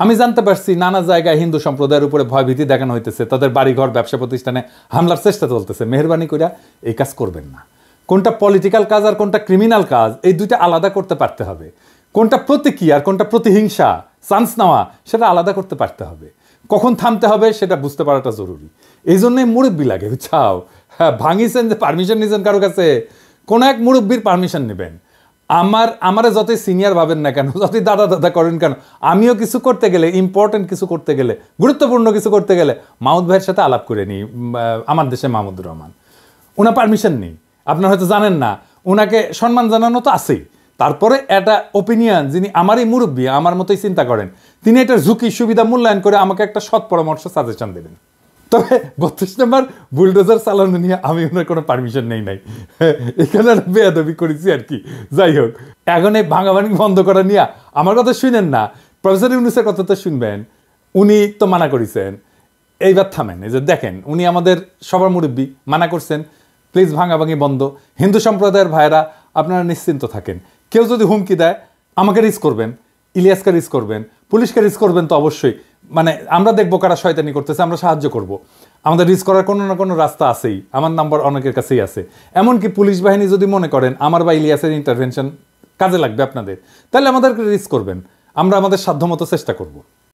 আমি জানতে পারছি নানা জায়গায় হিন্দু সম্প্রদায়ের উপরে ভয়ভীতি দেখানো হইতেছে, তাদের বাড়িঘর ব্যবসা প্রতিষ্ঠানে হামলার চেষ্টা চলতেছে। মেহরবানি করে এই কাজ করবেন না। কোনটা পলিটিক্যাল কাজ আর কোনটা ক্রিমিনাল কাজ, এই দুইটা আলাদা করতে পারতে হবে। কোনটা প্রতিক্রিয়া আর কোনটা প্রতিহিংসা, চান্স নেওয়া, সেটা আলাদা করতে পারতে হবে। কখন থামতে হবে সেটা বুঝতে পারাটা জরুরি। এই জন্যই মুরব্বী লাগে, বুঝছাও। হ্যাঁ, ভাঙিছেন যে পারমিশন নিয়েছেন কারো কাছে, কোনো এক মুরব্বীর পারমিশন নেবেন। আমারে যতই সিনিয়র ভাবেন না কেন, যতই দাদা দাদা করেন কেন, আমিও কিছু করতে গেলে, ইম্পর্টেন্ট কিছু করতে গেলে, গুরুত্বপূর্ণ কিছু করতে গেলে মাহমুদ ভাইয়ের সাথে আলাপ করে নিই। আমার দেশে মাহমুদুর রহমান, ওনার পারমিশন নেই। আপনারা হয়তো জানেন না, ওনাকে সম্মান জানানো তো আছেই। তারপরে একটা ওপিনিয়ন, যিনি আমারই মুরব্বী, আমার মতোই চিন্তা করেন, তিনি এটার ঝুঁকি সুবিধা মূল্যায়ন করে আমাকে একটা সৎ পরামর্শ সাজেশন দেবেন। তবে 32 নম্বর বুলডোজার চালানো নিয়ে আমি ওনার কোনো পারমিশন নেই নাই, এখানে বেয়াদবি করেছি আর কি। যাই হোক, এখন এই ভাঙাভাঙি বন্ধ করা নিয়ে আমার কথা শুনেন না, প্রফেসর ইউনূসের কথা তো শুনবেন। উনি তো মানা করেছেন, এইবার থামেন। এই যে দেখেন, উনি আমাদের সবার মুরব্বী, মানা করছেন প্লিজ ভাঙাভাঙি বন্ধ। হিন্দু সম্প্রদায়ের ভাইরা আপনারা নিশ্চিন্ত থাকেন। কেউ যদি হুমকি দেয় আমাকে রিস্ক করবেন, ইলিয়াসকে রিস্ক করবেন, পুলিশকে রিস্ক করবেন তো অবশ্যই। মানে আমরা দেখবো কারা শয়তানি করতেছে, আমরা সাহায্য করব। আমাদের রিস্ক করার কোনো না কোনো রাস্তা আছেই, আমার নাম্বার অনেকের কাছেই আছে। এমনকি পুলিশ বাহিনী যদি মনে করেন আমার বা ইলিয়াসের ইন্টারভেনশন কাজে লাগবে আপনাদের, তাহলে আমাদেরকে রিস্ক করবেন, আমরা আমাদের সাধ্যমতো চেষ্টা করব।